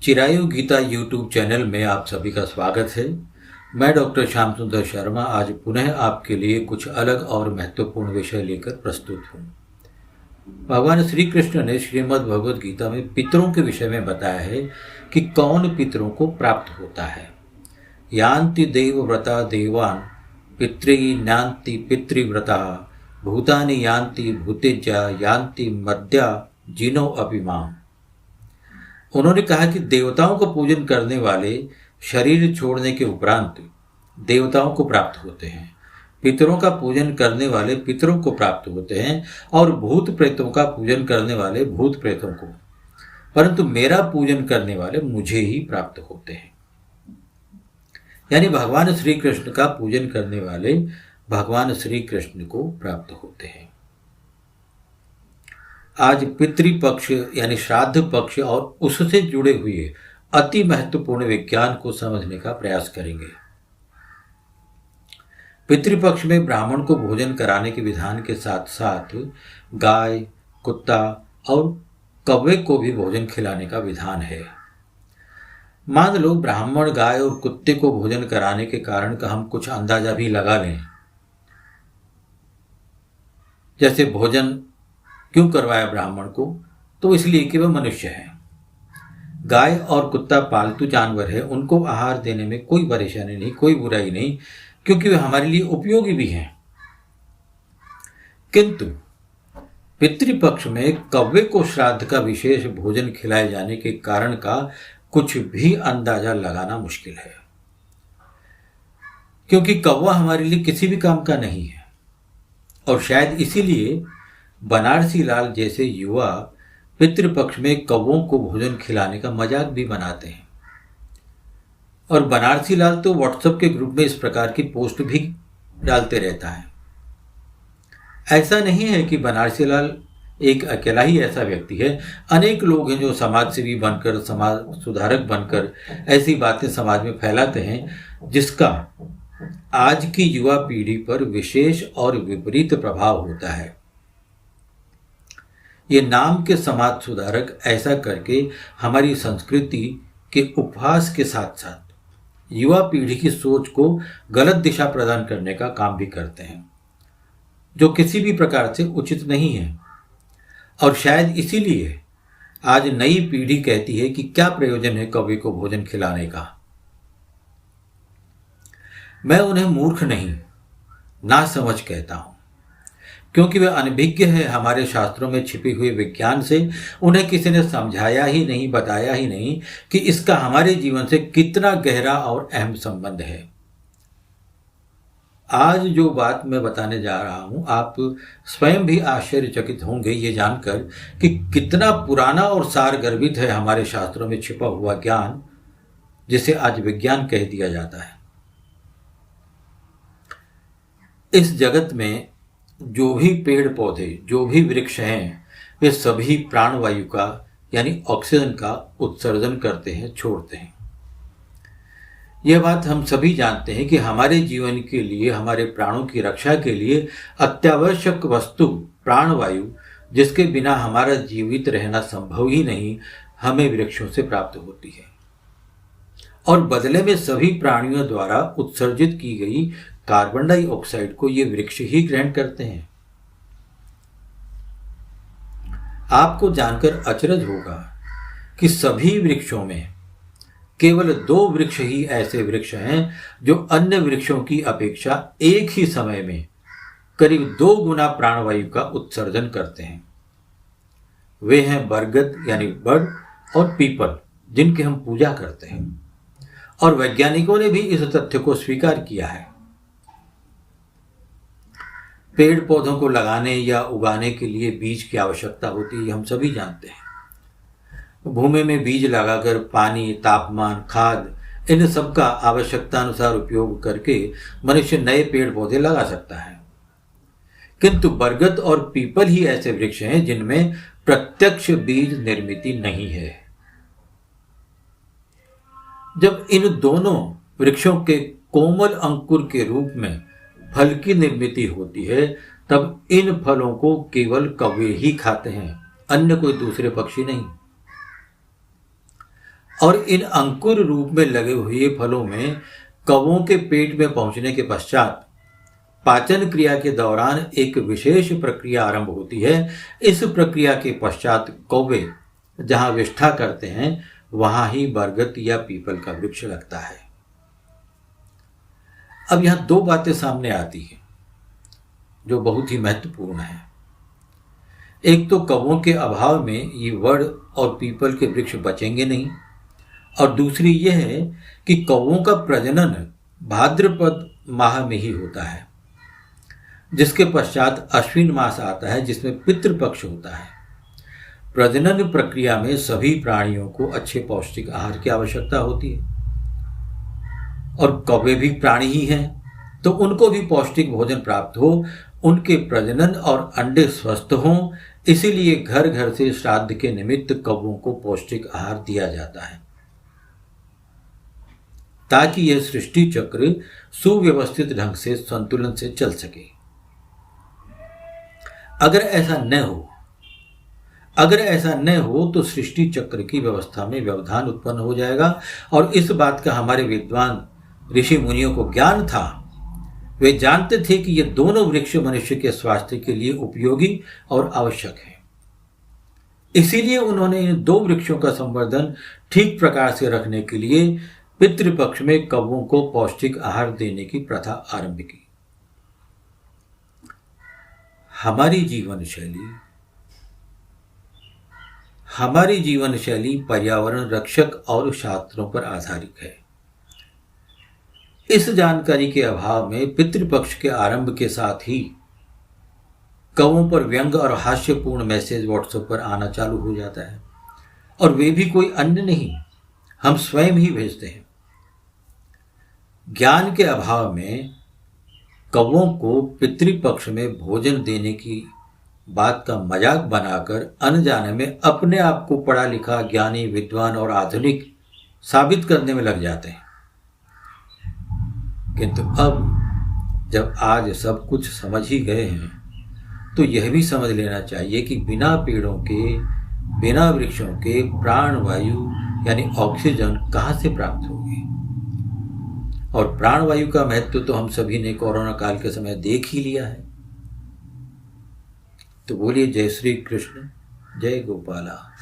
Chirayu Gita YouTube channel में आप सभी का स्वागत है। मैं डॉक्टर श्याम सुंदर शर्मा आज पुनः आपके लिए कुछ अलग और महत्वपूर्ण विषय लेकर प्रस्तुत हूँ। भगवान श्री कृष्ण ने श्रीमद् भगवद गीता में पितरों के विषय में बताया है कि कौन पितरों को प्राप्त होता है। यान्ति देवव्रता देवान् पितॄन्यान्ति पितृव्रता भूतानि यान्ति भूतेज्या यान्ति मद्या जिनो अपि माम्। उन्होंने कहा कि देवताओं का पूजन करने वाले शरीर छोड़ने के उपरांत देवताओं को प्राप्त होते हैं, पितरों का पूजन करने वाले पितरों को प्राप्त होते हैं और भूत प्रेतों का पूजन करने वाले भूत प्रेतों को, परंतु मेरा पूजन करने वाले मुझे ही प्राप्त होते हैं। यानी भगवान श्री कृष्ण का पूजन करने वाले भगवान श्री कृष्ण को प्राप्त होते हैं। आज पितृपक्ष यानी श्राद्ध पक्ष और उससे जुड़े हुए अति महत्वपूर्ण विज्ञान को समझने का प्रयास करेंगे। पितृपक्ष में ब्राह्मण को भोजन कराने के विधान के साथ साथ गाय, कुत्ता और कौवे को भी भोजन खिलाने का विधान है। मान लो ब्राह्मण गाय और कुत्ते को भोजन कराने के कारण का हम कुछ अंदाजा भी लगा लें, जैसे भोजन क्यों करवाया ब्राह्मण को, तो इसलिए कि वह मनुष्य है। गाय और कुत्ता पालतू जानवर है, उनको आहार देने में कोई परेशानी नहीं, कोई बुराई नहीं, क्योंकि वे हमारे लिए उपयोगी भी हैं। किंतु पितृपक्ष में कौवे को श्राद्ध का विशेष भोजन खिलाए जाने के कारण का कुछ भी अंदाजा लगाना मुश्किल है, क्योंकि कौवा हमारे लिए किसी भी काम का नहीं है। और शायद इसीलिए बनारसी लाल जैसे युवा पितृपक्ष में कौवों को भोजन खिलाने का मजाक भी बनाते हैं। और बनारसी लाल तो व्हाट्सएप के ग्रुप में इस प्रकार की पोस्ट भी डालते रहता है। ऐसा नहीं है कि बनारसी लाल एक अकेला ही ऐसा व्यक्ति है, अनेक लोग हैं जो समाज सेवी बनकर, समाज सुधारक बनकर ऐसी बातें समाज में फैलाते हैं जिसका आज की युवा पीढ़ी पर विशेष और विपरीत प्रभाव होता है। ये नाम के समाज सुधारक ऐसा करके हमारी संस्कृति के उपहास के साथ साथ युवा पीढ़ी की सोच को गलत दिशा प्रदान करने का काम भी करते हैं, जो किसी भी प्रकार से उचित नहीं है। और शायद इसीलिए आज नई पीढ़ी कहती है कि क्या प्रयोजन है कौवे को भोजन खिलाने का। मैं उन्हें मूर्ख नहीं, ना समझ कहता हूं, क्योंकि वे अनभिज्ञ है हमारे शास्त्रों में छिपे हुए विज्ञान से। उन्हें किसी ने समझाया ही नहीं, बताया ही नहीं कि इसका हमारे जीवन से कितना गहरा और अहम संबंध है। आज जो बात मैं बताने जा रहा हूं, आप स्वयं भी आश्चर्यचकित होंगे ये जानकर कि कितना पुराना और सारगर्भित है हमारे शास्त्रों में छिपा हुआ ज्ञान, जिसे आज विज्ञान कह दिया जाता है। इस जगत में जो भी पेड़ पौधे, जो भी वृक्ष हैं, वे सभी प्राणवायु का यानी ऑक्सीजन का उत्सर्जन करते हैं, छोड़ते हैं। यह बात हम सभी जानते हैं कि हमारे जीवन के लिए, हमारे प्राणों की रक्षा के लिए अत्यावश्यक वस्तु प्राणवायु, जिसके बिना हमारा जीवित रहना संभव ही नहीं, हमें वृक्षों से प्राप्त होती है। और बदले में सभी प्राणियों द्वारा उत्सर्जित की गई कार्बन डाइऑक्साइड को ये वृक्ष ही ग्रहण करते हैं। आपको जानकर अचरज होगा कि सभी वृक्षों में केवल 2 वृक्ष ही ऐसे वृक्ष हैं जो अन्य वृक्षों की अपेक्षा एक ही समय में करीब 2 गुना प्राणवायु का उत्सर्जन करते हैं। वे हैं बरगद यानी बड़ और पीपल, जिनकी हम पूजा करते हैं। और वैज्ञानिकों ने भी इस तथ्य को स्वीकार किया है। पेड़ पौधों को लगाने या उगाने के लिए बीज की आवश्यकता होती है, हम सभी जानते हैं। भूमि में बीज लगाकर पानी, तापमान, खाद, इन सब का आवश्यकता अनुसार उपयोग करके मनुष्य नए पेड़ पौधे लगा सकता है। किंतु बरगद और पीपल ही ऐसे वृक्ष हैं जिनमें प्रत्यक्ष बीज निर्मित नहीं है। जब इन दोनों वृक्षों के कोमल अंकुर के रूप में फल की निर्मित होती है, तब इन फलों को केवल कौवे ही खाते हैं, अन्य कोई दूसरे पक्षी नहीं। और इन अंकुर रूप में लगे हुए फलों में कौवों के पेट में पहुंचने के पश्चात पाचन क्रिया के दौरान एक विशेष प्रक्रिया आरंभ होती है। इस प्रक्रिया के पश्चात कौवे जहां विष्ठा करते हैं वहां ही बरगद या पीपल का वृक्ष लगता है। अब यहां दो बातें सामने आती हैं जो बहुत ही महत्वपूर्ण है। एक तो कौवों के अभाव में ये वड और पीपल के वृक्ष बचेंगे नहीं, और दूसरी यह है कि कौवों का प्रजनन भाद्रपद माह में ही होता है, जिसके पश्चात अश्विन मास आता है जिसमें पितृपक्ष होता है। प्रजनन प्रक्रिया में सभी प्राणियों को अच्छे पौष्टिक आहार की आवश्यकता होती है, और कौवे भी प्राणी ही हैं, तो उनको भी पौष्टिक भोजन प्राप्त हो, उनके प्रजनन और अंडे स्वस्थ हों, इसीलिए घर घर से श्राद्ध के निमित्त कौवों को पौष्टिक आहार दिया जाता है, ताकि यह सृष्टि चक्र सुव्यवस्थित ढंग से संतुलन से चल सके। अगर ऐसा न हो तो सृष्टि चक्र की व्यवस्था में व्यवधान उत्पन्न हो जाएगा, और इस बात का हमारे विद्वान ऋषि मुनियों को ज्ञान था। वे जानते थे कि ये दोनों वृक्ष मनुष्य के स्वास्थ्य के लिए उपयोगी और आवश्यक हैं। इसीलिए उन्होंने इन दो वृक्षों का संवर्धन ठीक प्रकार से रखने के लिए पितृपक्ष में कौवों को पौष्टिक आहार देने की प्रथा आरंभ की। हमारी जीवन शैली पर्यावरण रक्षक और शास्त्रों पर आधारित है। इस जानकारी के अभाव में पितृपक्ष के आरंभ के साथ ही कौवों पर व्यंग और हास्यपूर्ण मैसेज व्हाट्सएप पर आना चालू हो जाता है, और वे भी कोई अन्य नहीं, हम स्वयं ही भेजते हैं। ज्ञान के अभाव में कौवों को पितृपक्ष में भोजन देने की बात का मजाक बनाकर अनजाने में अपने आप को पढ़ा लिखा, ज्ञानी, विद्वान और आधुनिक साबित करने में लग जाते हैं। किंतु अब जब आज सब कुछ समझ ही गए हैं, तो यह भी समझ लेना चाहिए कि बिना पेड़ों के, बिना वृक्षों के प्राणवायु यानी ऑक्सीजन कहाँ से प्राप्त होगी। और प्राणवायु का महत्व तो हम सभी ने कोरोना काल के समय देख ही लिया है। तो बोलिए जय श्री कृष्ण, जय गोपाला।